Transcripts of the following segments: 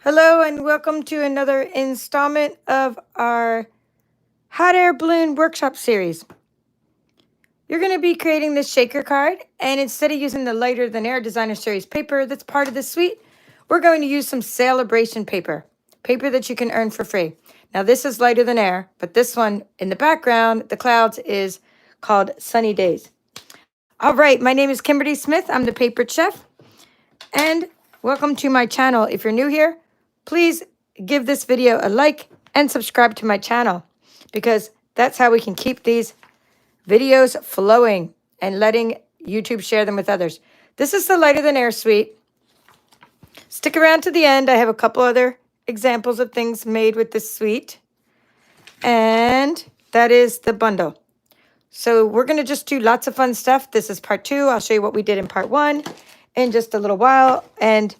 Hello and welcome to another installment of our hot air balloon workshop series. You're going to be creating this shaker card, and instead of using the lighter than air designer series paper that's part of the suite, we're going to use some celebration paper that you can earn for free. Now this is lighter than air, but this one in the background, the clouds, is called Sunny Days. All right, my name is Kimberly Smith. I'm the paper chef, and welcome to my channel. If you're new here, please give this video a like and subscribe to my channel, because that's how we can keep these videos flowing and letting YouTube share them with others. This is the lighter than air suite. Stick around to the end. I have a couple other examples of things made with this suite. And that is the bundle. So we're going to just do lots of fun stuff. This is part 2. I'll show you what we did in part 1 in just a little while. And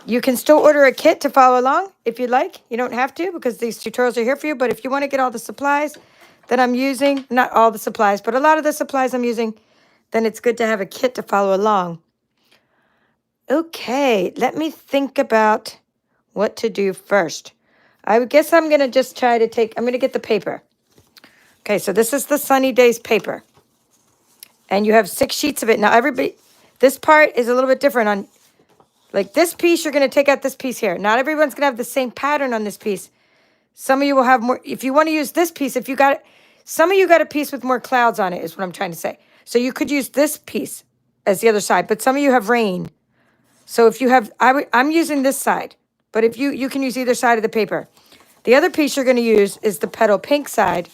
you can still order a kit to follow along if you'd like. You don't have to, because these tutorials are here for you. But if you want to get all the supplies that I'm using, not all the supplies, but a lot of the supplies I'm using, then it's good to have a kit to follow along. Okay, let me think about what to do first. I guess I'm going to just try to I'm going to get the paper. Okay, so this is the Sunny Days paper. And you have 6 sheets of it. Now, this part is a little bit different. On like this piece, you're going to take out this piece here. Not everyone's going to have the same pattern on this piece. Some of you will have more. If you want to use this piece, some of you got a piece with more clouds on it, is what I'm trying to say. So you could use this piece as the other side, but some of you have rain. So if you have, I'm using this side, but if you can use either side of the paper. The other piece you're going to use is the petal pink side,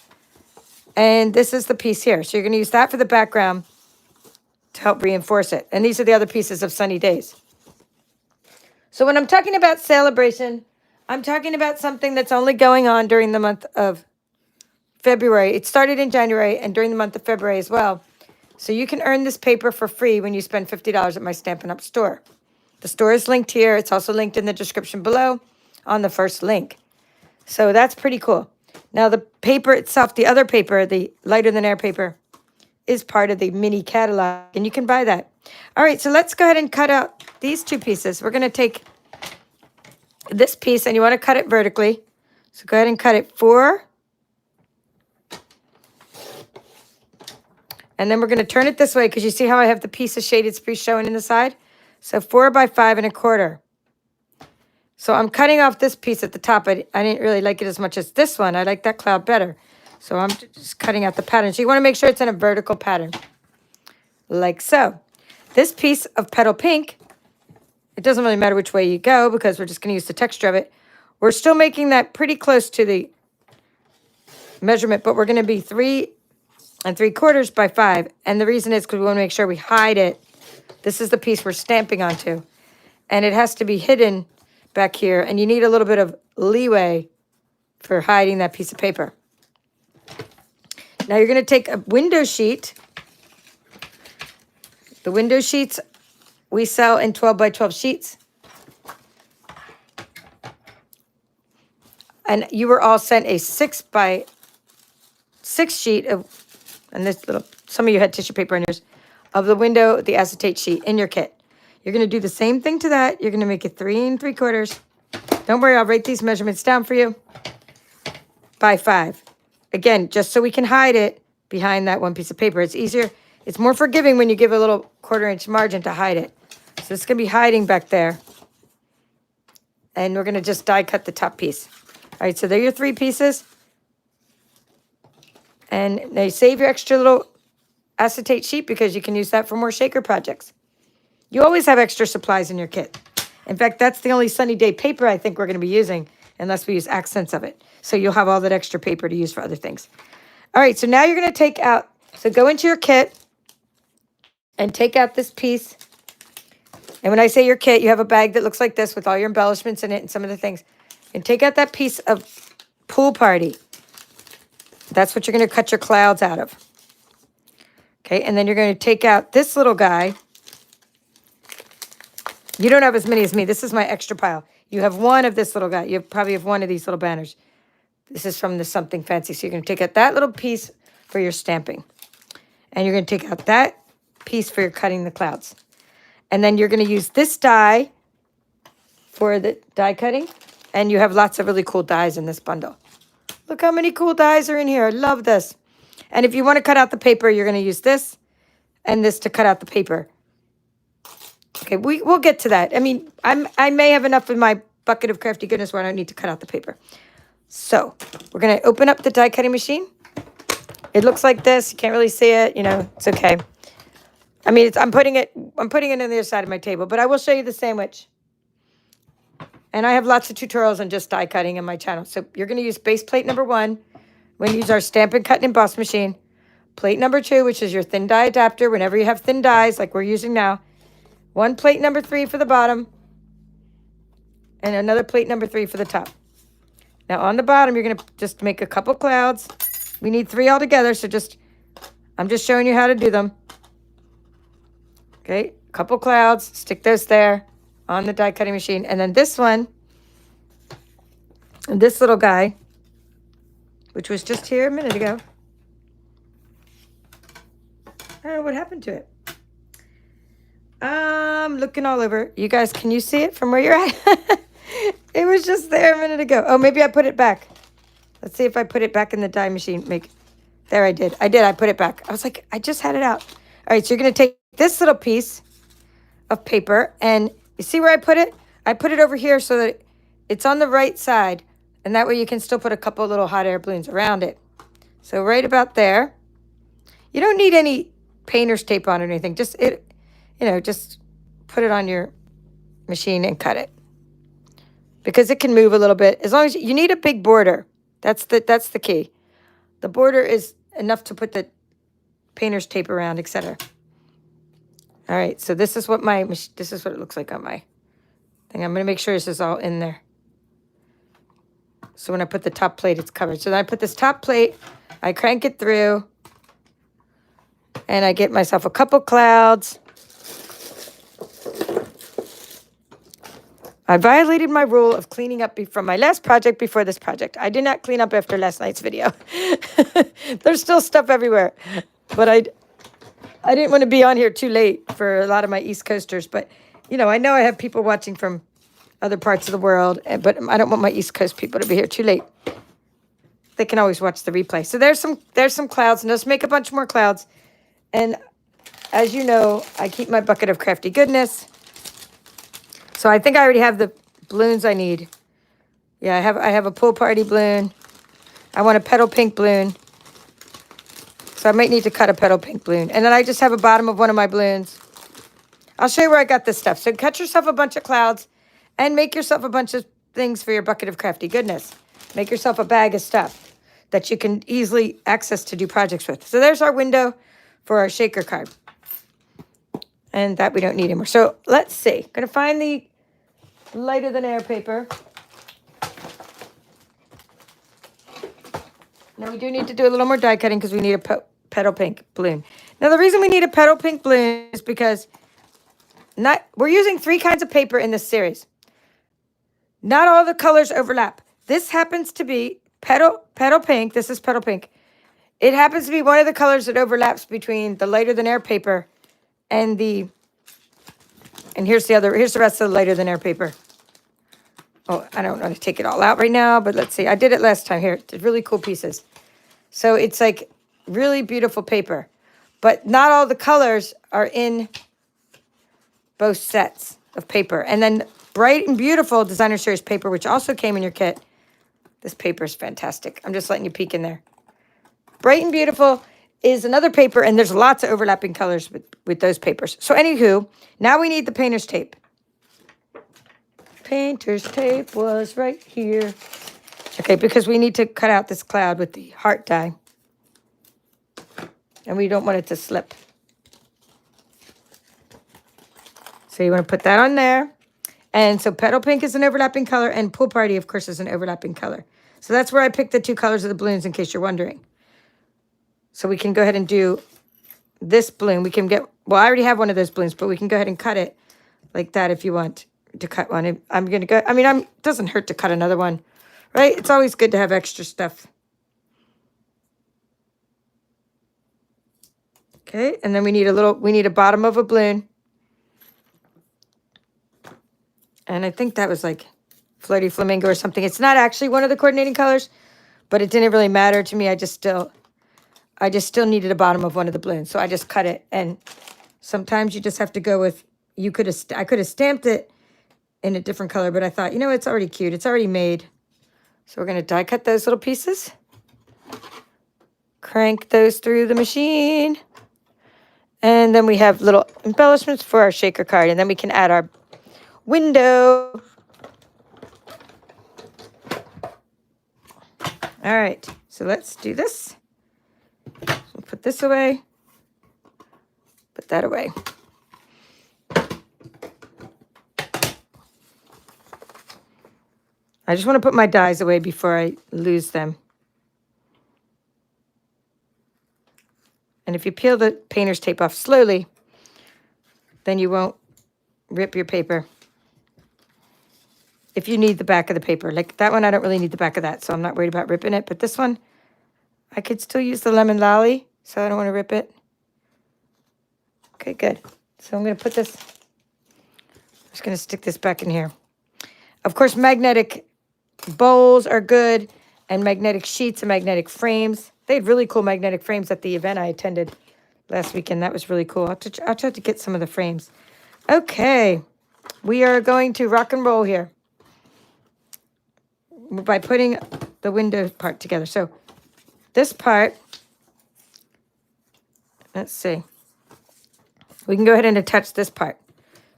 and this is the piece here. So you're going to use that for the background to help reinforce it. And these are the other pieces of Sunny Days. So when I'm talking about celebration, I'm talking about something that's only going on during the month of February. It started in January and during the month of February as well. So you can earn this paper for free when you spend $50 at my Stampin' Up! Store. The store is linked here. It's also linked in the description below on the first link. So that's pretty cool. Now the paper itself, the other paper, the lighter than air paper, is part of the mini catalog, and you can buy that. All right, so let's go ahead and cut out these 2 pieces. We're going to take this piece, and you want to cut it vertically. So go ahead and cut it 4. And then we're going to turn it this way, because you see how I have the piece of shaded spruce showing in the side? So 4 by 5 1/4. So I'm cutting off this piece at the top. I didn't really like it as much as this one. I like that cloud better. So I'm just cutting out the pattern. So you want to make sure it's in a vertical pattern, like so. This piece of petal pink, it doesn't really matter which way you go, because we're just going to use the texture of it. We're still making that pretty close to the measurement, but we're going to be 3 3/4 by 5. And the reason is because we want to make sure we hide it. This is the piece we're stamping onto, and it has to be hidden back here, and you need a little bit of leeway for hiding that piece of paper. Now you're going to take a window sheet. The window sheets we sell in 12 by 12 sheets. And you were all sent a 6 by 6 sheet of, and this little, some of you had tissue paper in yours, of the window, the acetate sheet in your kit. You're going to do the same thing to that. You're going to make it 3 3/4. Don't worry, I'll write these measurements down for you. By 5. Again, just so we can hide it behind that one piece of paper. It's easier. It's more forgiving when you give a little 1/4 inch margin to hide it. So it's going to be hiding back there. And we're going to just die cut the top piece. All right, so there are your 3 pieces. And now you save your extra little acetate sheet, because you can use that for more shaker projects. You always have extra supplies in your kit. In fact, that's the only Sunny Day paper I think we're going to be using, unless we use accents of it. So you'll have all that extra paper to use for other things. All right, so now you're going to take out, so go into your kit and take out this piece. And when I say your kit, you have a bag that looks like this with all your embellishments in it and some of the things. And take out that piece of pool party. That's what you're going to cut your clouds out of. Okay, and then you're going to take out this little guy. You don't have as many as me. This is my extra pile. You have one of this little guy. You probably have one of these little banners. This is from the Something Fancy. So you're going to take out that little piece for your stamping. And you're going to take out that piece for your cutting the clouds. And then you're going to use this die for the die cutting. And you have lots of really cool dies in this bundle. Look how many cool dies are in here. I love this. And if you want to cut out the paper, you're going to use this and this to cut out the paper. Okay, we'll get to that. I mean, I may have enough in my bucket of crafty goodness where I don't need to cut out the paper. So we're going to open up the die cutting machine. It looks like this. You can't really see it. You know, it's okay. I mean, I'm putting it on the other side of my table, but I will show you the sandwich. And I have lots of tutorials on just die cutting on my channel. So you're going to use base plate number 1. We're going to use our Stampin' Cut and Emboss machine. Plate number 2, which is your thin die adapter. Whenever you have thin dies, like we're using now. 1 plate number 3 for the bottom. And another plate number 3 for the top. Now on the bottom, you're going to just make a couple clouds. We need 3 altogether, so I'm just showing you how to do them. Okay, couple clouds, stick those there on the die cutting machine. And then this one, and this little guy, which was just here a minute ago. I don't know what happened to it. I'm looking all over. You guys, can you see it from where you're at? It was just there a minute ago. Oh, maybe I put it back. Let's see if I put it back in the die machine. There, I did. I put it back. I was like, I just had it out. All right, so you're going to take this little piece of paper, and you see where I put it? I put it over here so that it's on the right side, and that way you can still put a couple little hot air balloons around it. So right about there. You don't need any painter's tape on or anything. Just put it on your machine and cut it. Because it can move a little bit. As long as you need a big border. That's the key. The border is enough to put the painter's tape around, etc. All right, so this is what it looks like on my thing. I'm going to make sure this is all in there. So when I put the top plate, it's covered. So then I put this top plate, I crank it through, and I get myself a couple clouds. I violated my rule of cleaning up from my last project before this project. I did not clean up after last night's video. There's still stuff everywhere. But I didn't want to be on here too late for a lot of my East Coasters. But, you know I have people watching from other parts of the world. But I don't want my East Coast people to be here too late. They can always watch the replay. So there's some clouds. And let's make a bunch more clouds. And as you know, I keep my bucket of crafty goodness. So I think I already have the balloons I need. Yeah, I have a pool party balloon. I want a petal pink balloon. So I might need to cut a petal pink balloon. And then I just have a bottom of one of my balloons. I'll show you where I got this stuff. So cut yourself a bunch of clouds and make yourself a bunch of things for your bucket of crafty goodness. Make yourself a bag of stuff that you can easily access to do projects with. So there's our window for our shaker card. And that we don't need anymore. So let's see. Gonna find the lighter than air paper. Now we do need to do a little more die cutting because we need a petal pink balloon. Now the reason we need a petal pink balloon is because we're using 3 kinds of paper in this series. Not all the colors overlap. This happens to be petal pink. This is petal pink. It happens to be one of the colors that overlaps between the lighter than air paper and here's the rest of the lighter than air paper. Oh, I don't want to take it all out right now, but let's see. I did it last time. Here, it's really cool pieces. So it's like really beautiful paper, but not all the colors are in both sets of paper. And then Bright and Beautiful Designer Series paper, which also came in your kit. This paper is fantastic. I'm just letting you peek in there. Bright and Beautiful is another paper, and there's lots of overlapping colors with those papers. So anywho, now we need the painter's tape. Painter's tape was right here. Okay, because we need to cut out this cloud with the heart die. And we don't want it to slip. So you want to put that on there. And so petal pink is an overlapping color, and pool party, of course, is an overlapping color. So that's where I picked the 2 colors of the balloons, in case you're wondering. So we can go ahead and do this balloon. We can well, I already have one of those balloons, but we can go ahead and cut it like that if you want to cut one. I'm going to go, it doesn't hurt to cut another one, right? It's always good to have extra stuff. Okay, and then we need a bottom of a balloon. And I think that was like Floaty Flamingo or something. It's not actually one of the coordinating colors, but it didn't really matter to me. I just still needed a bottom of one of the balloons. So I just cut it. And sometimes you just have to go with, I could have stamped it in a different color, but I thought, you know, it's already cute. It's already made. So we're going to die cut those little pieces. Crank those through the machine. And then we have little embellishments for our shaker card. And then we can add our window. All right, so let's do this. We'll put this away. Put that away. I just want to put my dies away before I lose them. And if you peel the painter's tape off slowly, then you won't rip your paper. If you need the back of the paper. Like that one, I don't really need the back of that, so I'm not worried about ripping it. But this one, I could still use the lemon lolly, so I don't want to rip it. Okay, good. So I'm going to put this, I'm just going to stick this back in here. Of course, magnetic bowls are good, and magnetic sheets and magnetic frames. They had really cool magnetic frames at the event I attended last weekend. That was really cool. I'll try to get some of the frames. Okay, we are going to rock and roll here by putting the window part together. So this part, let's see. We can go ahead and attach this part.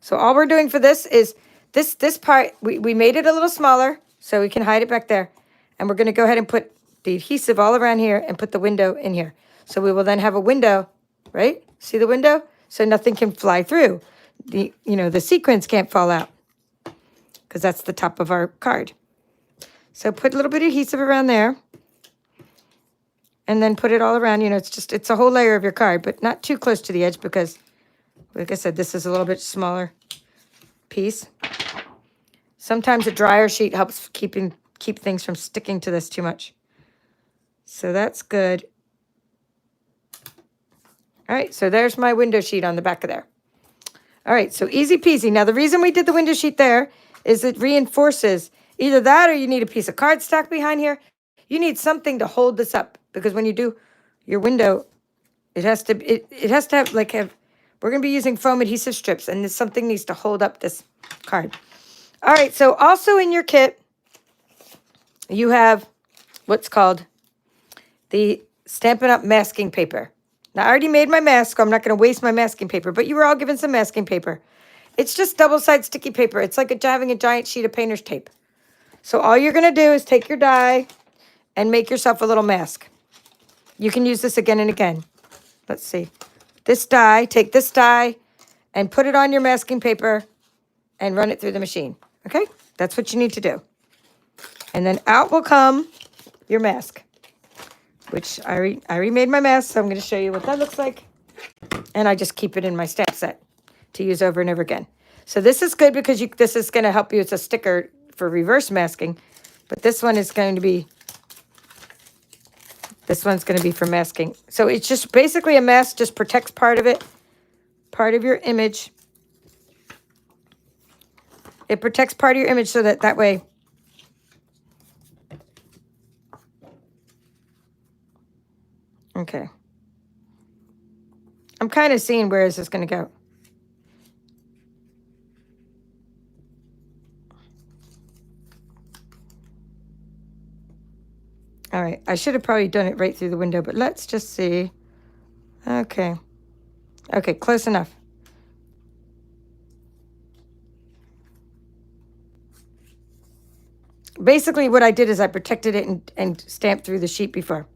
So all we're doing for this is this part, we made it a little smaller so we can hide it back there. And we're going to go ahead and put the adhesive all around here and put the window in here. So we will then have a window, right? See the window? So nothing can fly through. The sequins can't fall out because that's the top of our card. So put a little bit of adhesive around there and then put it all around. It's a whole layer of your card, but not too close to the edge because, like I said, this is a little bit smaller piece. Sometimes a dryer sheet helps keep things from sticking to this too much. So that's good. All right, so there's my window sheet on the back of there. All right, so easy peasy. Now, the reason we did the window sheet there is it reinforces either that or you need a piece of cardstock behind here. You need something to hold this up because when you do your window, it has to have we're going to be using foam adhesive strips, and something needs to hold up this card. All right, so also in your kit, you have what's called the Stampin' Up! Masking paper. Now, I already made my mask, so I'm not going to waste my masking paper, but you were all given some masking paper. It's just double-sided sticky paper. It's like having a giant sheet of painter's tape. So all you're going to do is take your die and make yourself a little mask. You can use this again and again. Let's see. Take this die and put it on your masking paper and run it through the machine. Okay? That's what you need to do. And then out will come your mask, which I already made my mask, so I'm going to show you what that looks like. And I just keep it in my stamp set to use over and over again. So this is good because this is going to help you. It's a sticker for reverse masking, but this one is going to be, for masking. So it's just basically a mask, just protects part of it, part of your image. It protects part of your image so that way okay. I'm kind of seeing where is this going to go. All right, I should have probably done it right through the window, but let's just see. Okay. Okay, close enough. Basically, what I did is I protected it and stamped through the sheet before.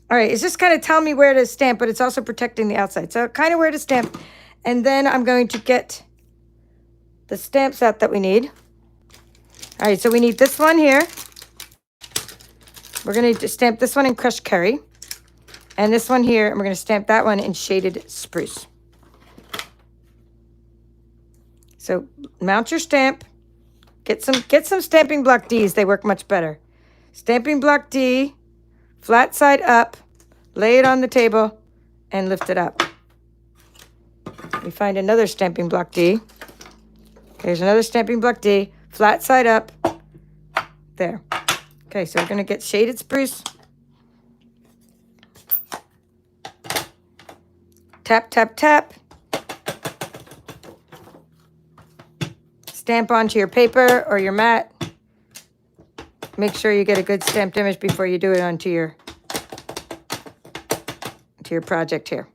All right, it's just kind of telling me where to stamp, but it's also protecting the outside. So kind of where to stamp. And then I'm going to get the stamps out that we need. All right, so we need this one here. We're going to stamp this one in crushed curry. And this one here, and we're going to stamp that one in shaded spruce. So mount your stamp. Get some stamping block Ds. They work much better. Stamping block D, flat side up, lay it on the table, and lift it up. We find another stamping block D. There's another stamping block D. flat side up. There. Okay, so we're going to get shaded spruce. Tap, tap, tap. Stamp onto your paper or your mat. Make sure you get a good stamped image before you do it onto your project here.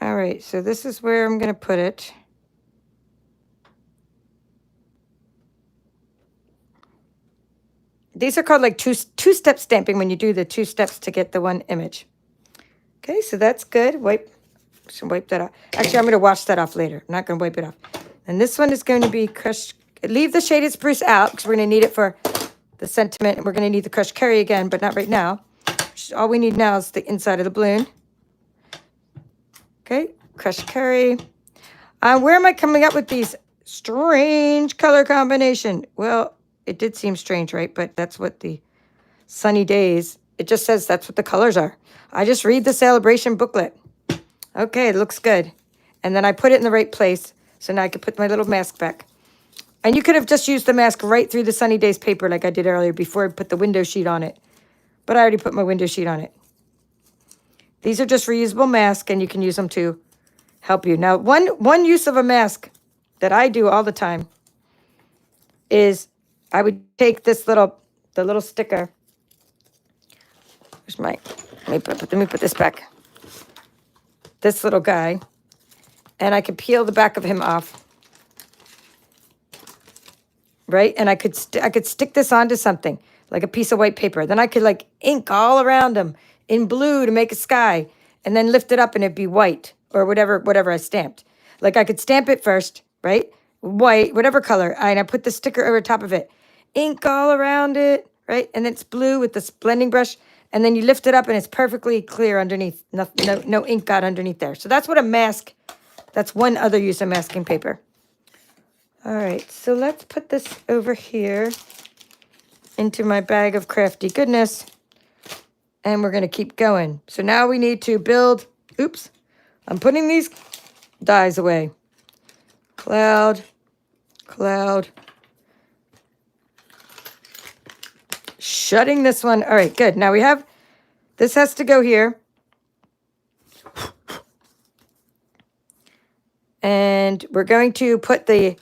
All right, so this is where I'm going to put it. These are called like two-step stamping when you do the 2 steps to get the one image. Okay, so that's good. Should wipe that off. Actually, I'm going to wash that off later. I'm not going to wipe it off. And this one is going to be crushed. Leave the shaded spruce out because we're going to need it for the sentiment. And we're going to need the crushed curry again, but not right now. All we need now is the inside of the balloon. Okay, crushed curry. Where am I coming up with these strange color combination? Well, it did seem strange, right? But that's what the sunny days, it just says that's what the colors are. I just read the celebration booklet. Okay, it looks good. And then I put it in the right place. So now I can put my little mask back. And you could have just used the mask right through the sunny days paper like I did earlier before I put the window sheet on it. But I already put my window sheet on it. These are just reusable masks, and you can use them to help you. Now, one use of a mask that I do all the time is I would take this the little sticker. Where's let me put this back. This little guy, and I could peel the back of him off, right? And I could stick this onto something like a piece of white paper. Then I could like ink all around him in blue to make a sky, and then lift it up and it'd be white or whatever I stamped. Like I could stamp it first, right? White, whatever color, and I put the sticker over top of it, ink all around it, right? And it's blue with this blending brush, and then you lift it up and it's perfectly clear underneath. No ink got underneath there. So that's what a mask. That's one other use of masking paper. All right, so let's put this over here into my bag of crafty goodness. And we're going to keep going. So now we need to build, oops, I'm putting these dies away. Cloud, cloud. Shutting this one. All right, good. Now we have, this has to go here. And we're going to put the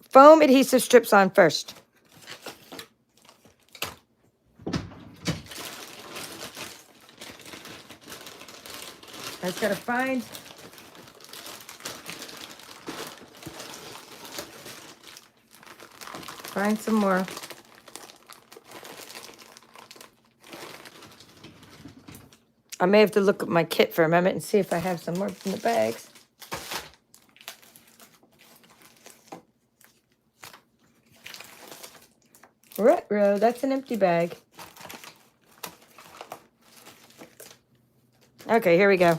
foam adhesive strips on first. I just gotta find some more. I may have to look at my kit for a moment and see if I have some more in the bags. Ruh-roh, that's an empty bag. Okay, here we go.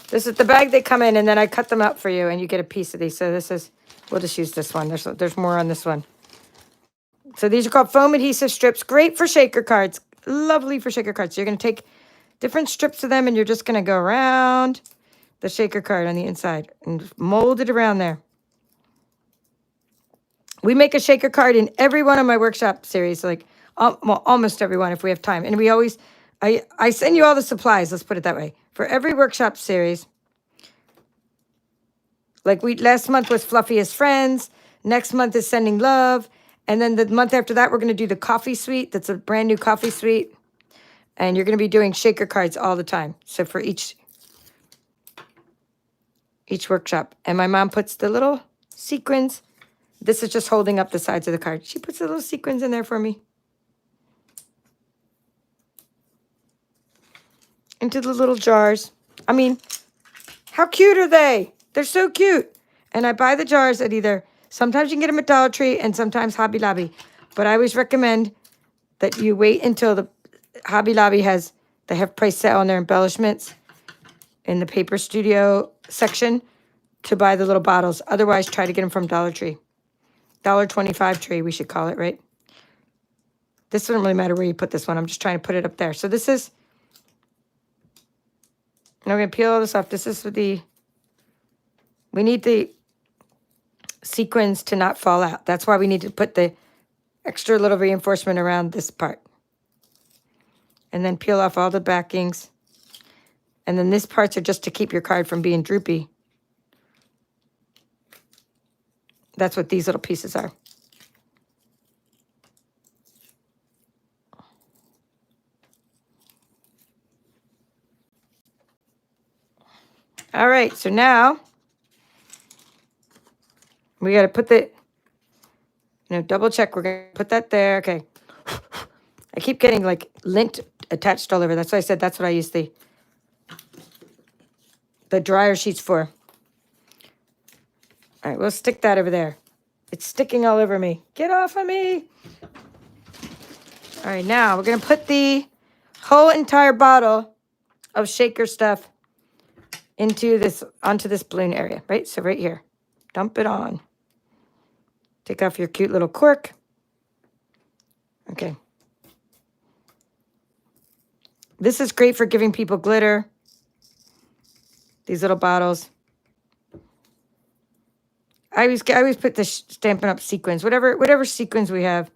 This is the bag they come in, and then I cut them out for you, and you get a piece of these. So this is, we'll just use this one. There's more on this one. So these are called foam adhesive strips. Great for shaker cards. Lovely for shaker cards. So you're going to take different strips of them, and you're just going to go around the shaker card on the inside and mold it around there. We make a shaker card in every one of my workshop series, like well, almost every one if we have time. And we always, I send you all the supplies, let's put it that way. For every workshop series, like last month was Fluffy as Friends. Next month is Sending Love. And then the month after that, we're going to do the coffee suite. That's a brand new coffee suite. And you're going to be doing shaker cards all the time. So for each workshop. And my mom puts the little sequins. This is just holding up the sides of the card. She puts the little sequins in there for me. Into the little jars. I mean, how cute are they? They're so cute. And I buy the jars at either, sometimes you can get them at Dollar Tree and sometimes Hobby Lobby. But I always recommend that you wait until the Hobby Lobby they have price sale on their embellishments in the paper studio section to buy the little bottles. Otherwise, try to get them from Dollar Tree. $1.25 tree, we should call it, right? This doesn't really matter where you put this one. I'm just trying to put it up there. So this is, now we're going to peel all this off. This is we need the sequins to not fall out. That's why we need to put the extra little reinforcement around this part. And then peel off all the backings. And then these parts are just to keep your card from being droopy. That's what these little pieces are. All right, so now we got to put the, double check. We're going to put that there. Okay. I keep getting like lint attached all over. That's why I said that's what I use the dryer sheets for. All right, we'll stick that over there. It's sticking all over me. Get off of me. All right, now we're going to put the whole entire bottle of shaker stuff onto this balloon area, right? So right here, dump it on. Take off your cute little cork. Okay. This is great for giving people glitter. These little bottles. I always put the Stampin' Up! Sequins, whatever sequins we have.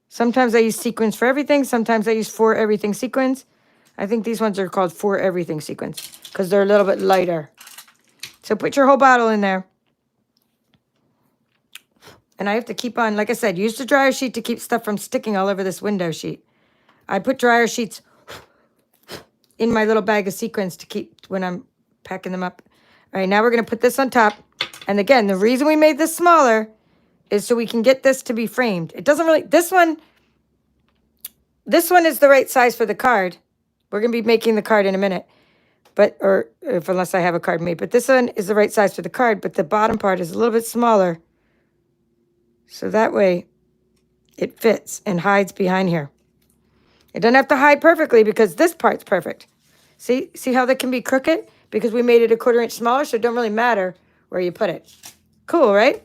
Sometimes I use sequins for everything. Sometimes I use for everything sequins. I think these ones are called for everything sequins because they're a little bit lighter. So put your whole bottle in there. And I have to keep on, like I said, use the dryer sheet to keep stuff from sticking all over this window sheet. I put dryer sheets in my little bag of sequins to keep when I'm packing them up. All right, now we're going to put this on top. And again, the reason we made this smaller is so we can get this to be framed. It doesn't really, this one is the right size for the card. We're going to be making the card in a minute. But, or if unless I have a card made. But this one is the right size for the card, but the bottom part is a little bit smaller. So that way it fits and hides behind here. It doesn't have to hide perfectly because this part's perfect. See how that can be crooked? Because we made it a 1/4 inch smaller, so it don't really matter where you put it. Cool, right?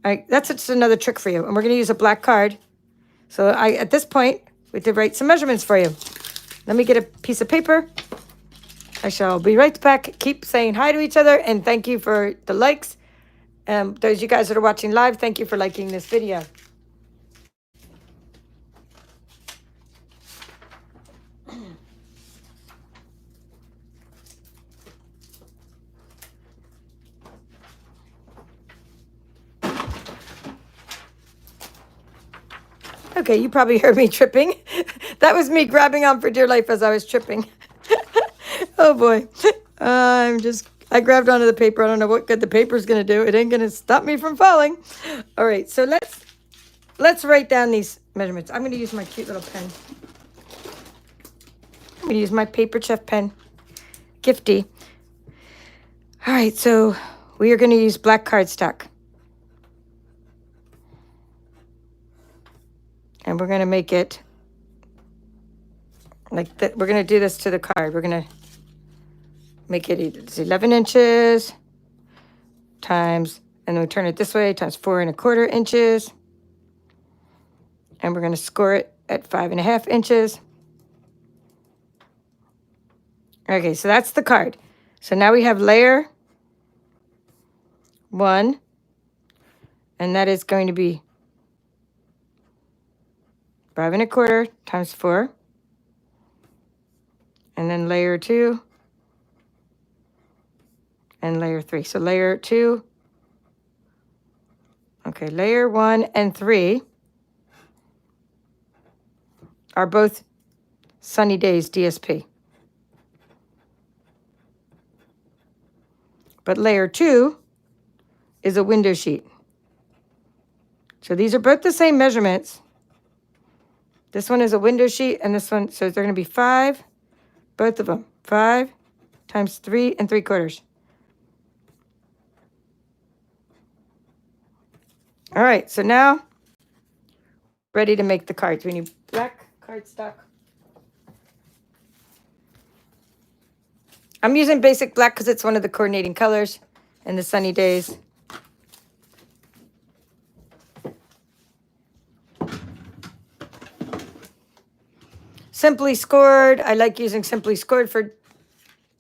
All right, that's just another trick for you. And we're going to use a black card. So at this point, we have to write some measurements for you. Let me get a piece of paper. I shall be right back. Keep saying hi to each other, and thank you for the likes. Those of you guys that are watching live, thank you for liking this video. Okay, you probably heard me tripping. That was me grabbing on for dear life as I was tripping. Oh boy. I grabbed onto the paper. I don't know what good the paper's going to do. It ain't going to stop me from falling. All right, so let's write down these measurements. I'm going to use my cute little pen. I'm going to use my Paper Chef pen. Gifty. All right, so we are going to use black cardstock. And we're going to make it like that. We're going to do this to the card. We're going to make it 11 inches times, and then we turn it this way, times 4 1/4 inches. And we're going to score it at 5 1/2 inches. Okay, so that's the card. So now we have layer 1, and that is going to be 5 1/4 times 4. And then layer 2. And layer 3. So layer 2. Okay, layer 1 and 3 are both Sunny Days DSP. But layer 2 is a window sheet. So these are both the same measurements. This one is a window sheet, and this one, so they're going to be 5, both of them. 5 times 3 3/4. All right, so now, ready to make the cards. We need black cardstock. I'm using basic black because it's one of the coordinating colors in the Sunny Days. Simply Scored. I like using Simply Scored for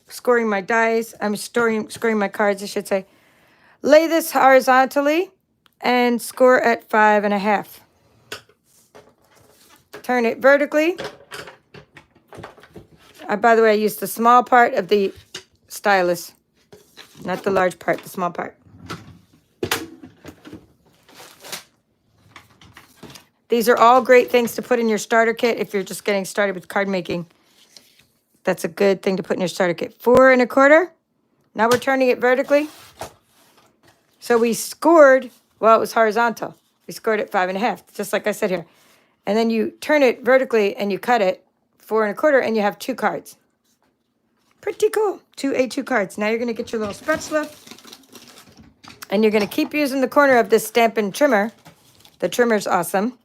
scoring my dies. I'm scoring my cards, I should say. Lay this horizontally and score at 5.5. Turn it vertically. By the way, I used the small part of the stylus, not the large part, the small part. These are all great things to put in your starter kit if you're just getting started with card making. That's a good thing to put in your starter kit. 4.25. Now we're turning it vertically. So we scored, well, it was horizontal. We scored at 5.5, just like I said here. And then you turn it vertically and you cut it 4.25 and you have 2 cards. Pretty cool. 2 A2 cards. Now you're going to get your little spatula and you're going to keep using the corner of this Stampin' trimmer. The trimmer's awesome.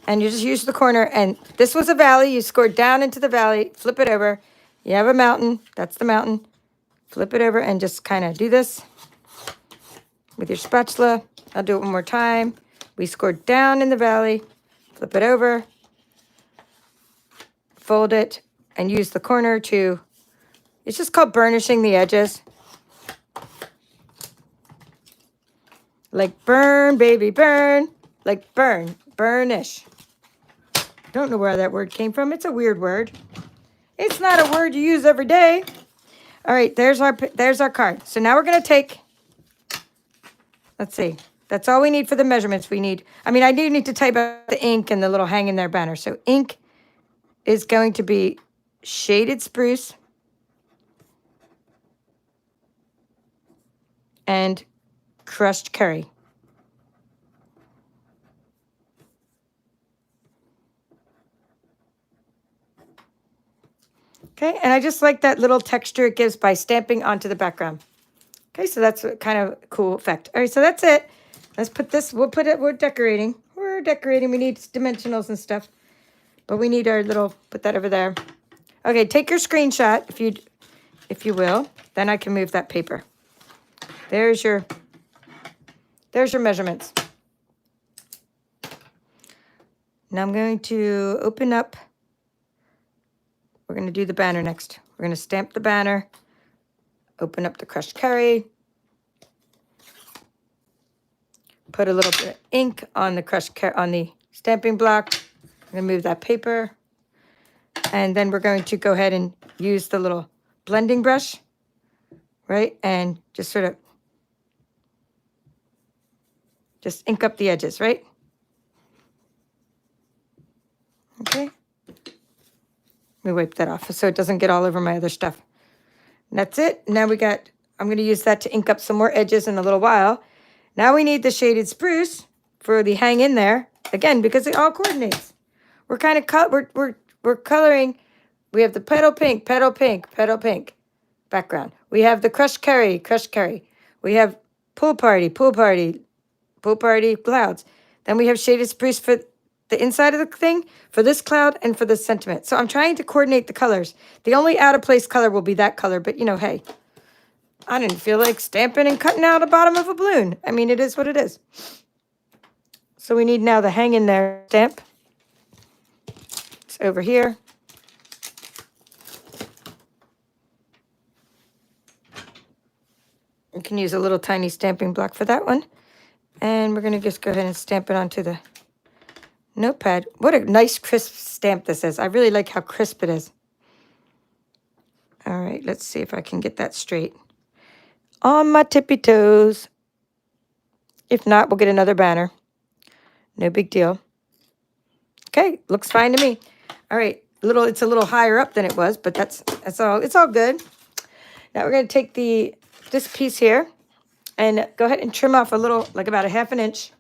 And you just use the corner, and this was a valley. You scored down into the valley, flip it over. You have a mountain. That's the mountain. Flip it over and just kind of do this with your spatula. I'll do it one more time. We scored down in the valley, flip it over, fold it, and use the corner to, it's just called burnishing the edges. Like burn, baby, burn. Like burn, burnish. Don't know where that word came from. It's a weird word. It's not a word you use every day. All right, there's our card. So now we're going to take, let's see. That's all we need for the measurements. I do need to type out the ink and the little hang in there banner. So ink is going to be shaded spruce and crushed curry. Okay, and I just like that little texture it gives by stamping onto the background. Okay, so that's a kind of cool effect. All right, so that's it. Let's put this, we're decorating. We're decorating, we need dimensionals and stuff. But we need our little, put that over there. Okay, take your screenshot, if you will. Then I can move that paper. There's your measurements. Now I'm going to open up. We're going to do the banner next. We're going to stamp the banner, open up the crushed curry, put a little bit of ink on the on the stamping block. I'm going to move that paper. And then we're going to go ahead and use the little blending brush, right? And just sort of just ink up the edges, right? Okay. Let me wipe that off so it doesn't get all over my other stuff. And that's it. Now I'm going to use that to ink up some more edges in a little while. Now we need the shaded spruce for the hang in there. Again, because it all coordinates. We're kind of we're coloring. We have the petal pink background. We have the crushed curry. We have pool party clouds. Then we have shaded spruce for the inside of the thing, for this cloud and for this sentiment. So I'm trying to coordinate the colors. The only out of place color will be that color, but hey, I didn't feel like stamping and cutting out the bottom of a balloon. I mean, it is what it is. So we need now the hang in there stamp. It's over here. You can use a little tiny stamping block for that one. And we're going to just go ahead and stamp it onto the notepad. What a nice crisp stamp this is. I really like how crisp it is. All right, let's see if I can get that straight. On my tippy toes. If not, we'll get another banner. No big deal. Okay, looks fine to me. All right, it's a little higher up than it was, but that's all. It's all good. Now we're going to take this piece here and go ahead and trim off a little, like about 1/2 inch.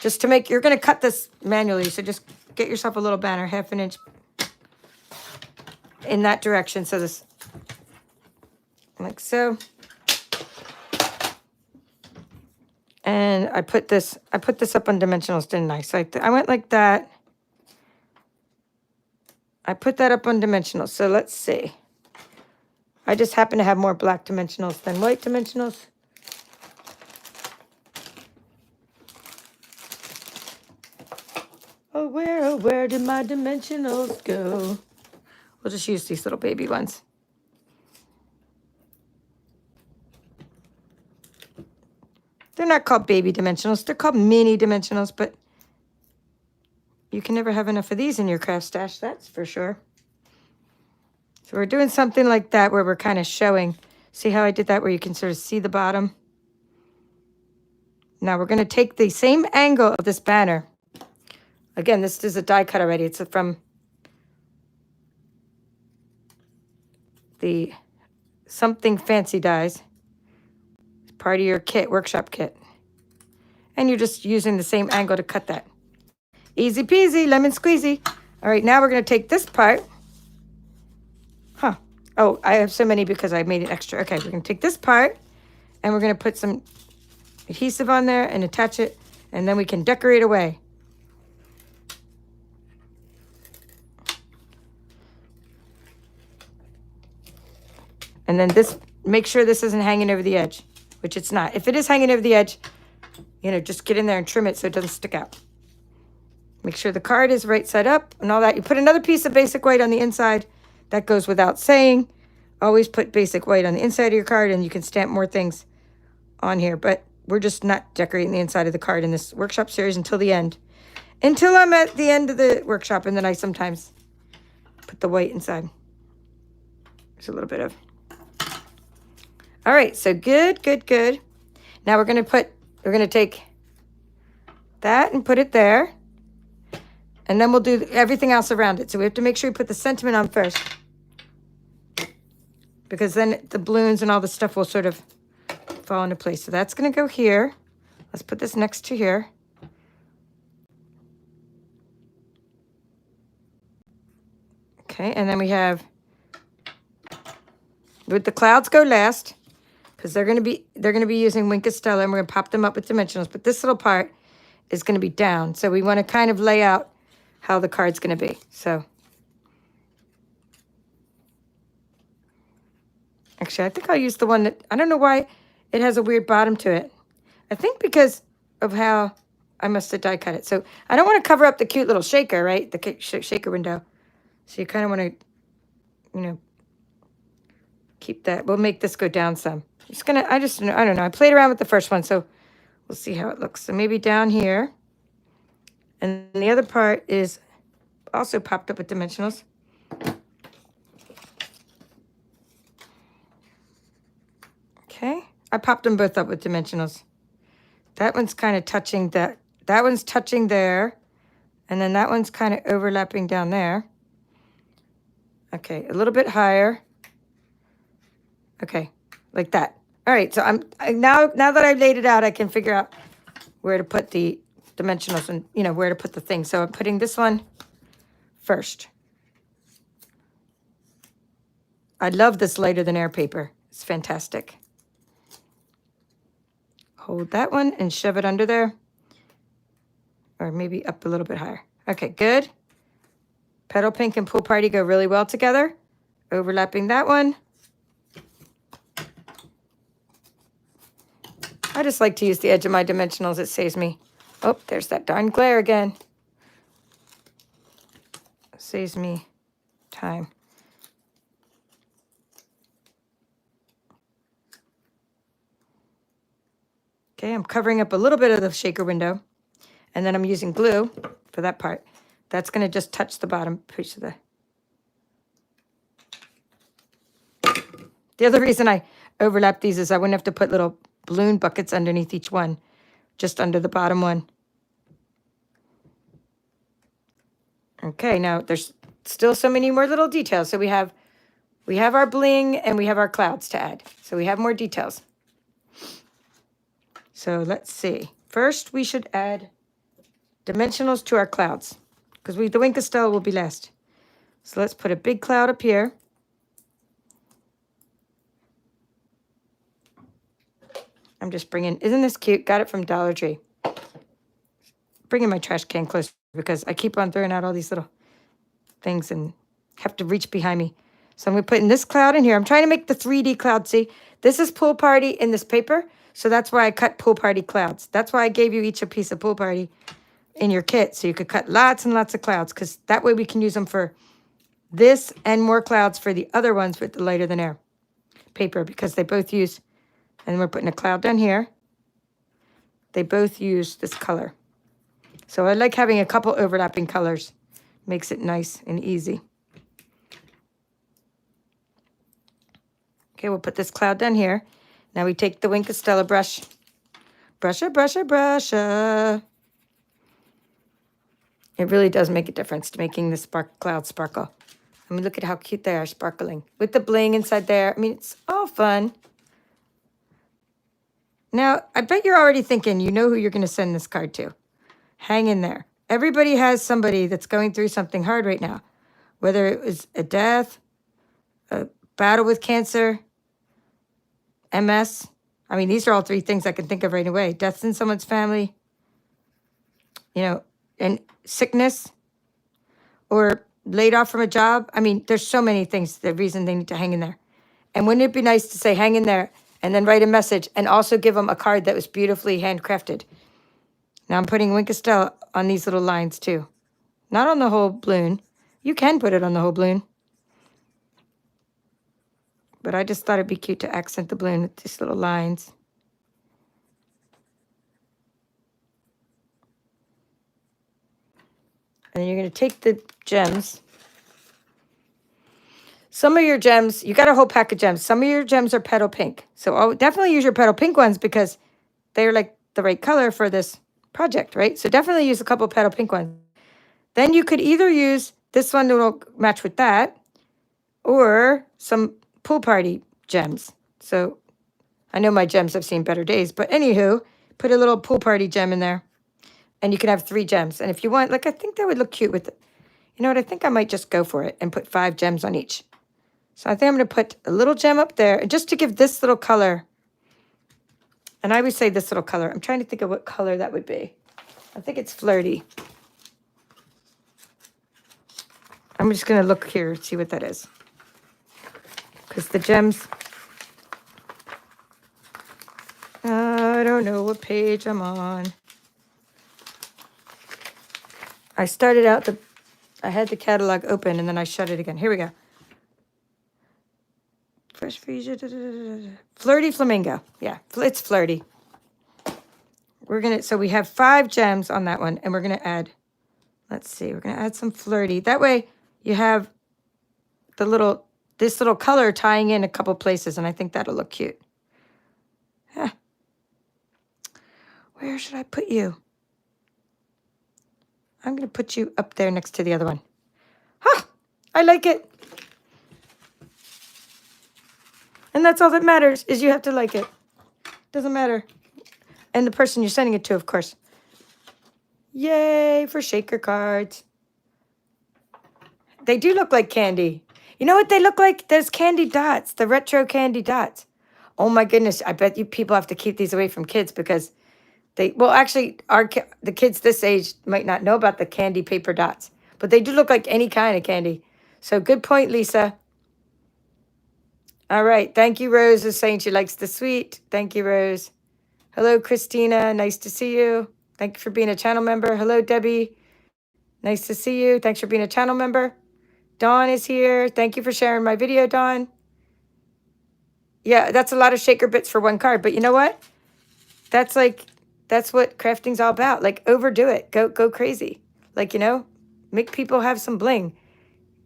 Just to make, you're going to cut this manually, so just get yourself a little banner, 1/2 inch in that direction. So this, like so. And I put this up on dimensionals, didn't I? So I went like that. I put that up on dimensionals. So let's see. I just happen to have more black dimensionals than white dimensionals. Oh, where did my dimensionals go? We'll just use these little baby ones. They're not called baby dimensionals. They're called mini dimensionals, but you can never have enough of these in your craft stash, that's for sure. So we're doing something like that where we're kind of showing. See how I did that where you can sort of see the bottom? Now we're going to take the same angle of this banner. Again, this is a die cut already. It's from the Something Fancy dies. It's part of your kit, workshop kit. And you're just using the same angle to cut that. Easy peasy, lemon squeezy. All right, now we're going to take this part. Huh. Oh, I have so many because I made it extra. Okay, we're going to take this part and we're going to put some adhesive on there and attach it, and then we can decorate away. And then this, make sure this isn't hanging over the edge, which it's not. If it is hanging over the edge, you know, just get in there and trim it so it doesn't stick out. Make sure the card is right side up and all that. You put another piece of basic white on the inside. That goes without saying. Always put basic white on the inside of your card, and you can stamp more things on here. But we're just not decorating the inside of the card in this workshop series until the end. Until I'm at the end of the workshop, and then I sometimes put the white inside. There's a little bit of... All right, so good, good, good. Now we're going to take that and put it there. And then we'll do everything else around it. So we have to make sure we put the sentiment on first, because then the balloons and all the stuff will sort of fall into place. So that's going to go here. Let's put this next to here. Okay, and then we have, would the clouds go last? Because they're going to be using Wink of Stella, and we're going to pop them up with dimensionals. But this little part is going to be down. So we want to kind of lay out how the card's going to be. So actually, I think I'll use the one that, I don't know why it has a weird bottom to it. I think because of how I must have die cut it. So I don't want to cover up the cute little shaker, right? The shaker window. So you kind of want to, you know, keep that. We'll make this go down some. I don't know. I played around with the first one, so we'll see how it looks. So maybe down here. And the other part is also popped up with dimensionals. Okay. I popped them both up with dimensionals. That one's kind of touching that. That one's touching there. And then that one's kind of overlapping down there. Okay, a little bit higher. Okay, like that. All right, so now that I've laid it out, I can figure out where to put the dimensionals and, you know, where to put the thing. So I'm putting this one first. I love this lighter than air paper. It's fantastic. Hold that one and shove it under there. Or maybe up a little bit higher. Okay, good. Petal Pink and Pool Party go really well together. Overlapping that one. I just like to use the edge of my dimensionals. It saves me. Oh, there's that darn glare again. It saves me time. Okay, I'm covering up a little bit of the shaker window. And then I'm using glue for that part. That's going to just touch the bottom piece of the... The other reason I overlap these is I wouldn't have to put little balloon buckets underneath each one, just under the bottom one. Okay, now there's still so many more little details. So we have our bling and we have our clouds to add. So we have more details. So let's see. First, we should add dimensionals to our clouds, because the Wink of Stella will be last. So let's put a big cloud up here. I'm just bringing, isn't this cute? Got it from Dollar Tree. Bringing my trash can close because I keep on throwing out all these little things and have to reach behind me. So I'm going to put in this cloud in here. I'm trying to make the 3D cloud. See, this is Pool Party in this paper. So that's why I cut Pool Party clouds. That's why I gave you each a piece of Pool Party in your kit. So you could cut lots and lots of clouds, because that way we can use them for this and more clouds for the other ones with the lighter than air paper, because they both use... And we're putting a cloud down here. they both use this color. So I like having a couple overlapping colors. Makes it nice and easy. Okay, we'll put this cloud down here. Now we take the Wink of Stella brush. Brusha, brusha, brusha. It really does make a difference to making the cloud sparkle. I mean, look at how cute they are sparkling. With the bling inside there. I mean, it's all fun. Now, I bet you're already thinking, you know who you're going to send this card to. Hang in there. Everybody has somebody that's going through something hard right now. Whether it was a death, a battle with cancer, MS. I mean, these are all three things I can think of right away. Deaths in someone's family, you know, and sickness, or laid off from a job. I mean, there's so many things, the reason they need to hang in there. And wouldn't it be nice to say hang in there and then write a message and also give them a card that was beautifully handcrafted? Now I'm putting Wink of Stella on these little lines too. Not on the whole balloon. You can put it on the whole balloon. But I just thought it'd be cute to accent the balloon with these little lines. And then you're going to take the gems. Some of your gems, you got a whole pack of gems. Some of your gems are petal pink. So I'll definitely use your petal pink ones because they're like the right color for this project, right? So definitely use a couple petal pink ones. Then you could either use this one that'll match with that, or some pool party gems. So I know my gems have seen better days, but anywho, put a little pool party gem in there. And you can have 3 gems. And if you want, like, I think that would look cute with it. You know what? I think I might just go for it and put 5 gems on each. So I think I'm going to put a little gem up there just to give this little color. And I would say this little color. I'm trying to think of what color that would be. I think it's flirty. I'm just going to look here, see what that is. Because the gems, I don't know what page I'm on. I started out I had the catalog open and then I shut it again. Here we go. Fresh Freesia, Flirty Flamingo. Yeah, it's flirty. So we have 5 gems on that one, and we're gonna add, let's see, we're gonna add some flirty. That way you have this little color tying in a couple places, and I think that'll look cute. Huh. Where should I put you? I'm going to put you up there next to the other one. Huh, I like it. And that's all that matters, is you have to like it. Doesn't matter. And the person you're sending it to, of course. Yay for shaker cards. They do look like candy. You know what they look like? There's candy dots, the retro candy dots. Oh my goodness, I bet you people have to keep these away from kids because actually, the kids this age might not know about the candy paper dots, but they do look like any kind of candy. So good point, Lisa. All right. Thank you, Rose is saying she likes the sweet. Thank you, Rose. Hello, Christina. Nice to see you. Thank you for being a channel member. Hello, Debbie. Nice to see you. Thanks for being a channel member. Dawn is here. Thank you for sharing my video, Dawn. Yeah, that's a lot of shaker bits for one card, but you know what? That's what crafting's all about. Like, overdo it. Go crazy. Like, you know, make people have some bling.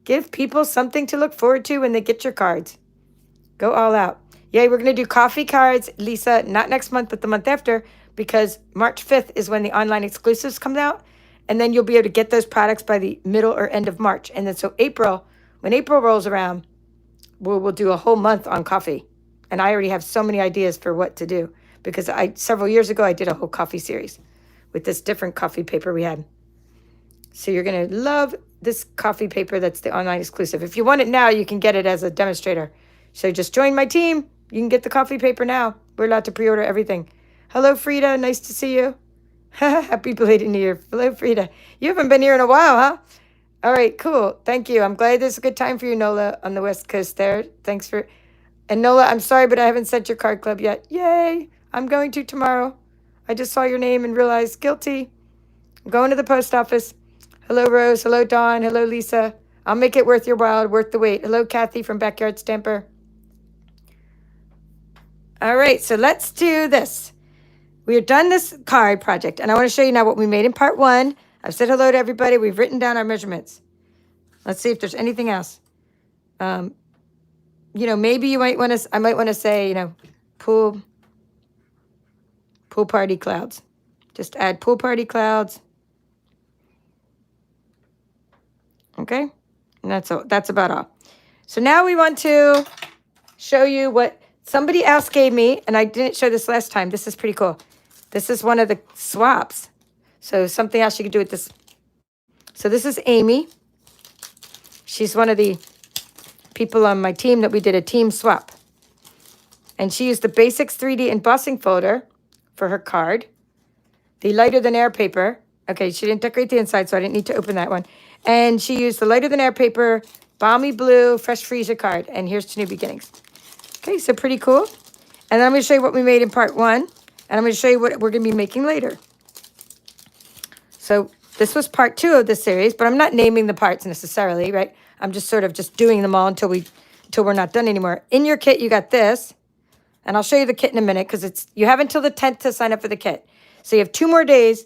Give people something to look forward to when they get your cards. Go all out. Yay, we're going to do coffee cards, Lisa, not next month, but the month after, because March 5th is when the online exclusives come out. And then you'll be able to get those products by the middle or end of March. And then so when April rolls around, we'll do a whole month on coffee. And I already have so many ideas for what to do. Because several years ago, I did a whole coffee series with this different coffee paper we had. So you're going to love this coffee paper that's the online exclusive. If you want it now, you can get it as a demonstrator. So just join my team. You can get the coffee paper now. We're allowed to pre-order everything. Hello, Frida. Nice to see you. Happy belated New Year. Hello, Frida. You haven't been here in a while, huh? All right, cool. Thank you. I'm glad this is a good time for you, Nola, on the West Coast there. Thanks for... And Nola, I'm sorry, but I haven't sent your card club yet. Yay. I'm going to tomorrow. I just saw your name and realized guilty. I'm going to the post office. Hello, Rose. Hello, Dawn. Hello, Lisa. I'll make it worth your while, worth the wait. Hello, Kathy from Backyard Stamper. All right, so let's do this. we are done this card project, and I want to show you now what we made in part 1. I've said hello to everybody. We've written down our measurements. Let's see if there's anything else. Maybe you might want to, I might want to say, pool party clouds. Just add pool party clouds. Okay? And that's about all. So now we want to show you what somebody else gave me, and I didn't show this last time. This is pretty cool. This is one of the swaps. So something else you could do with this. So this is Amy. She's one of the people on my team that we did a team swap. And she used the Basics 3D embossing folder for her card. The lighter than air paper. Okay, she didn't decorate the inside, so I didn't need to open that one. And she used the lighter than air paper, balmy blue, fresh freesia card. And here's to new beginnings. Okay, so pretty cool. And then I'm going to show you what we made in part 1. And I'm going to show you what we're going to be making later. So this was part 2 of this series, but I'm not naming the parts necessarily, right? I'm just sort of just doing them all until we're not done anymore. In your kit, you got this. And I'll show you the kit in a minute because you have until the 10th to sign up for the kit. So you have 2 more days,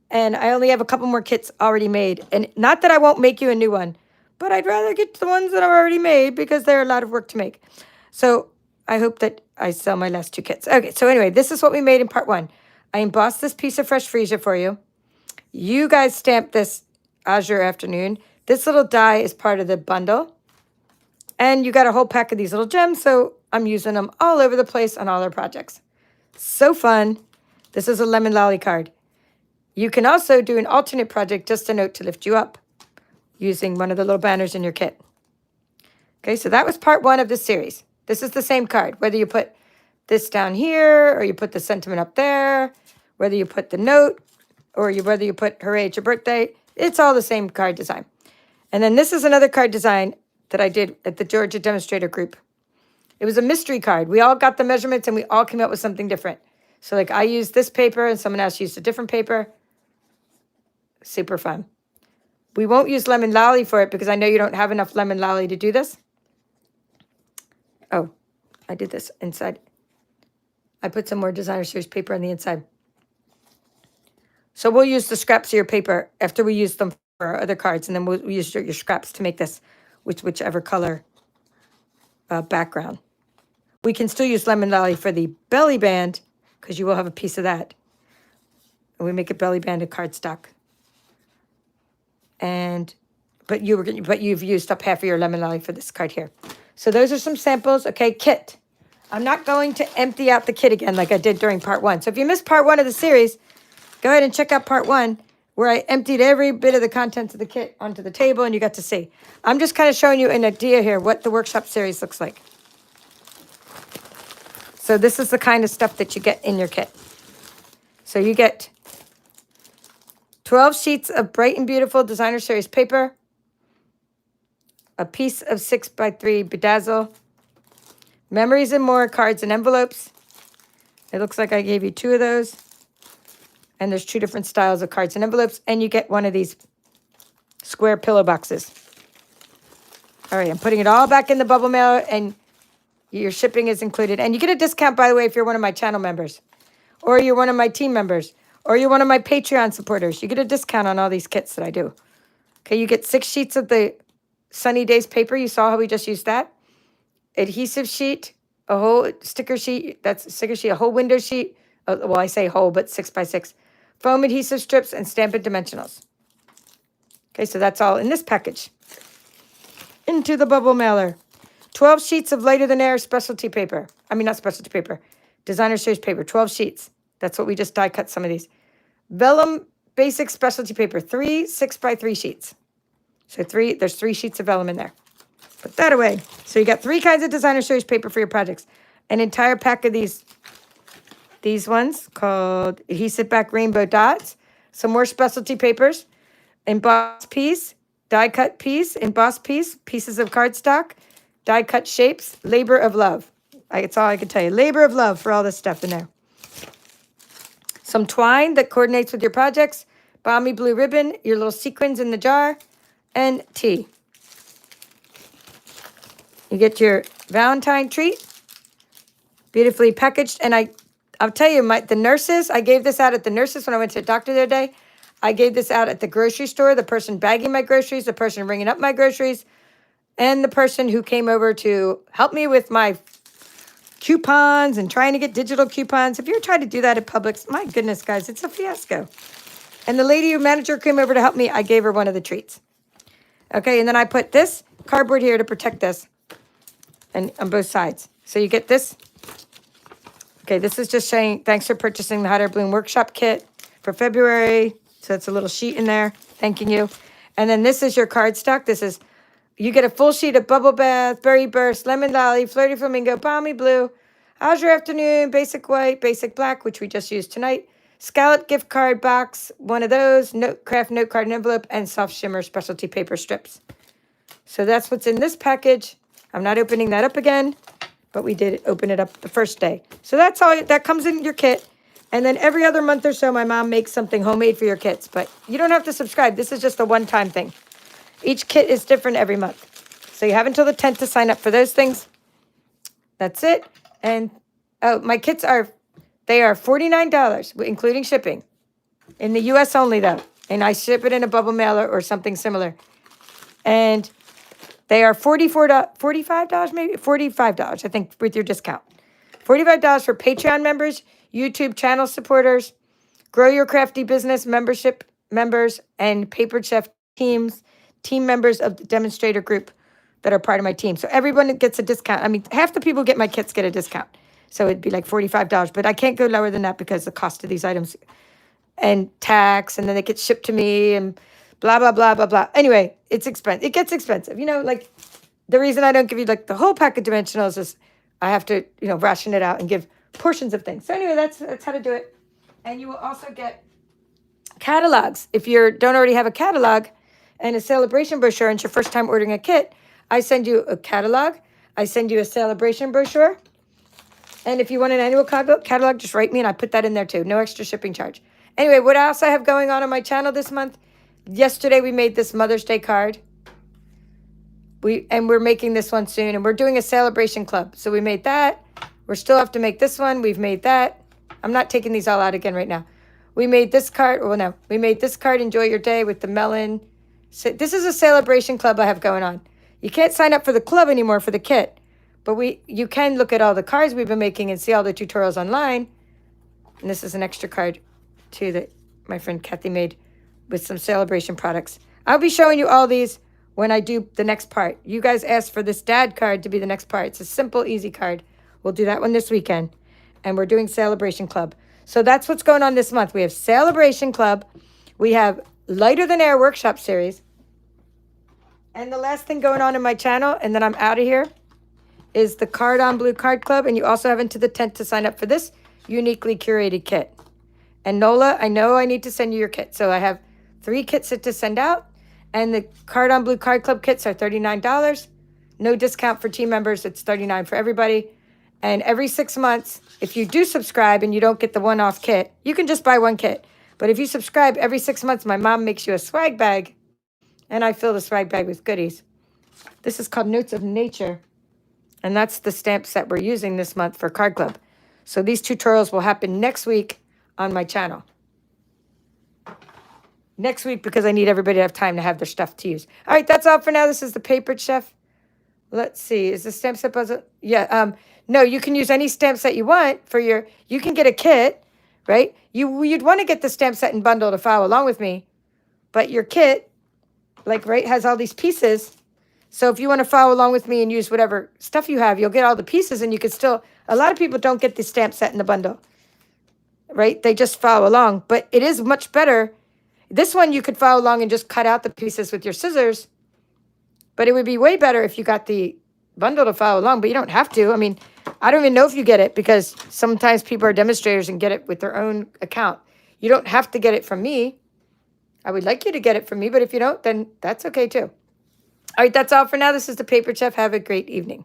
and I only have a couple more kits already made. And not that I won't make you a new one, but I'd rather get the ones that are already made because they're a lot of work to make. So I hope that I sell my last 2 kits. Okay, so anyway, this is what we made in part 1. I embossed this piece of fresh freesia for you. You guys stamped this Azure Afternoon. This little die is part of the bundle. And you got a whole pack of these little gems, so I'm using them all over the place on all our projects. So fun. This is a lemon lolly card. You can also do an alternate project, just a note to lift you up, using one of the little banners in your kit. Okay, so that was part 1 of this series. This is the same card, whether you put this down here, or you put the sentiment up there, whether you put the note, or whether you put hooray, it's your birthday, it's all the same card design. And then this is another card design that I did at the Georgia Demonstrator Group. It was a mystery card. We all got the measurements and we all came up with something different. So like I used this paper and someone else used a different paper. Super fun. We won't use lemon lolly for it because I know you don't have enough lemon lolly to do this. Oh, I did this inside. I put some more designer series paper on the inside. So we'll use the scraps of your paper after we use them for our other cards, and then we'll use your scraps to make this with whichever color background. We can still use lemon lolly for the belly band because you will have a piece of that. And we make a belly band of cardstock. But you've used up half of your lemon lolly for this card here. So those are some samples. Okay, kit. I'm not going to empty out the kit again like I did during part 1. So if you missed part 1 of the series, go ahead and check out part 1 where I emptied every bit of the contents of the kit onto the table and you got to see. I'm just kind of showing you an idea here what the workshop series looks like. So this is the kind of stuff that you get in your kit. So you get 12 sheets of bright and beautiful designer series paper, a piece of 6x3 bedazzle, memories and more cards and envelopes. It looks like I gave you 2 of those. And there's 2 different styles of cards and envelopes. And you get one of these square pillow boxes. All right, I'm putting it all back in the bubble mailer and your shipping is included. And you get a discount, by the way, if you're one of my channel members. Or you're one of my team members. Or you're one of my Patreon supporters. You get a discount on all these kits that I do. Okay, you get 6 sheets of the Sunny Days paper. You saw how we just used that. Adhesive sheet, a whole sticker sheet. That's a sticker sheet, a whole window sheet. Well, I say whole, but 6x6. Foam adhesive strips and Stampin' dimensionals. Okay, so that's all in this package. Into the bubble mailer. 12 sheets of lighter than air specialty paper. I mean, not specialty paper. Designer series paper. 12 sheets. That's what we just die cut some of these. Vellum basic specialty paper. 3 6x3 sheets. So there's 3 sheets of vellum in there. Put that away. So you got 3 kinds of designer series paper for your projects. An entire pack of these ones called adhesive back rainbow dots. Some more specialty papers. Embossed piece, die cut piece, embossed piece, pieces of cardstock, die cut shapes, labor of love. That's all I can tell you. Labor of love for all this stuff in there. Some twine that coordinates with your projects, balmy blue ribbon, your little sequins in the jar, and tea. You get your Valentine treat, beautifully packaged, and I'll tell you, the nurses, I gave this out at the nurses when I went to the doctor the other day. I gave this out at the grocery store, the person bagging my groceries, the person ringing up my groceries, and the person who came over to help me with my coupons and trying to get digital coupons. If you're trying to do that at Publix, my goodness, guys, it's a fiasco. And the lady who manager came over to help me, I gave her one of the treats. Okay, and then I put this cardboard here to protect this and on both sides. So you get this. Okay, this is just saying, thanks for purchasing the Hot Air Balloon Workshop Kit for February. So it's a little sheet in there, thanking you. And then this is your cardstock. This is, you get a full sheet of Bubble Bath, Berry Burst, Lemon Lolly, Flirty Flamingo, Palmy Blue, How's Your Afternoon, Basic White, Basic Black, which we just used tonight, Scallop gift card box, one of those, craft note card and envelope, and soft shimmer specialty paper strips. So that's what's in this package. I'm not opening that up again, but we did open it up the first day. So that's all that comes in your kit. And then every other month or so, my mom makes something homemade for your kits. But you don't have to subscribe. This is just a one-time thing. Each kit is different every month. So you have until the 10th to sign up for those things. That's it. And oh, my kits they are $49, including shipping. In the U.S. only, though. And I ship it in a bubble mailer or something similar. And they are $45, maybe? $45, I think, with your discount. $45 for Patreon members, YouTube channel supporters, Grow Your Crafty Business membership members, and Paper Chef team members of the demonstrator group that are part of my team. So everyone gets a discount. I mean, half the people get my kits get a discount. So it'd be like $45, but I can't go lower than that because the cost of these items and tax, and then they get shipped to me and blah, blah, blah, blah, blah. Anyway, it's expensive. It gets expensive. You know, like the reason I don't give you like the whole pack of dimensionals is I have to, you know, ration it out and give portions of things. So anyway, that's how to do it. And you will also get catalogs. If you don't already have a catalog and a celebration brochure and it's your first time ordering a kit, I send you a catalog. I send you a celebration brochure. And if you want an annual catalog, just write me and I put that in there too. No extra shipping charge. Anyway, what else I have going on my channel this month? Yesterday we made this Mother's Day card. We're making this one soon. And we're doing a celebration club. So we made that. We still have to make this one. We've made that. I'm not taking these all out again right now. We made this card. Well, no. We made this card, Enjoy Your Day, with the melon. So this is a celebration club I have going on. You can't sign up for the club anymore for the kit. But you can look at all the cards we've been making and see all the tutorials online. And this is an extra card, too, that my friend Kathy made with some celebration products. I'll be showing you all these when I do the next part. You guys asked for this dad card to be the next part. It's a simple, easy card. We'll do that one this weekend. And we're doing Celebration Club. So that's what's going on this month. We have Celebration Club. We have Lighter Than Air Workshop Series. And the last thing going on in my channel, and then I'm out of here, is the Card on Blue Card Club. And you also have until the 10th to sign up for this uniquely curated kit. And Nola, I know I need to send you your kit. So I have 3 kits to send out. And the Card on Blue Card Club kits are $39. No discount for team members. It's $39 for everybody. And every 6 months, if you do subscribe and you don't get the one-off kit, you can just buy one kit. But if you subscribe every 6 months, my mom makes you a swag bag. And I fill the swag bag with goodies. This is called Notes of Nature. And that's the stamp set we're using this month for Card Club. So these tutorials will happen next week on my channel. Next week, because I need everybody to have time to have their stuff to use. All right, that's all for now. This is the Papered Chef. Let's see. Is the stamp set puzzle? Yeah. No, you can use any stamp set you want for your... You can get a kit, right? You'd want to get the stamp set and bundle to follow along with me. But your kit, like, right, has all these pieces. So if you want to follow along with me and use whatever stuff you have, you'll get all the pieces and you could still... A lot of people don't get the stamp set in the bundle, right? They just follow along. But it is much better... This one, you could follow along and just cut out the pieces with your scissors. But it would be way better if you got the bundle to follow along. But you don't have to. I mean, I don't even know if you get it because sometimes people are demonstrators and get it with their own account. You don't have to get it from me. I would like you to get it from me. But if you don't, then that's okay too. All right, that's all for now. This is the Paper Chef. Have a great evening.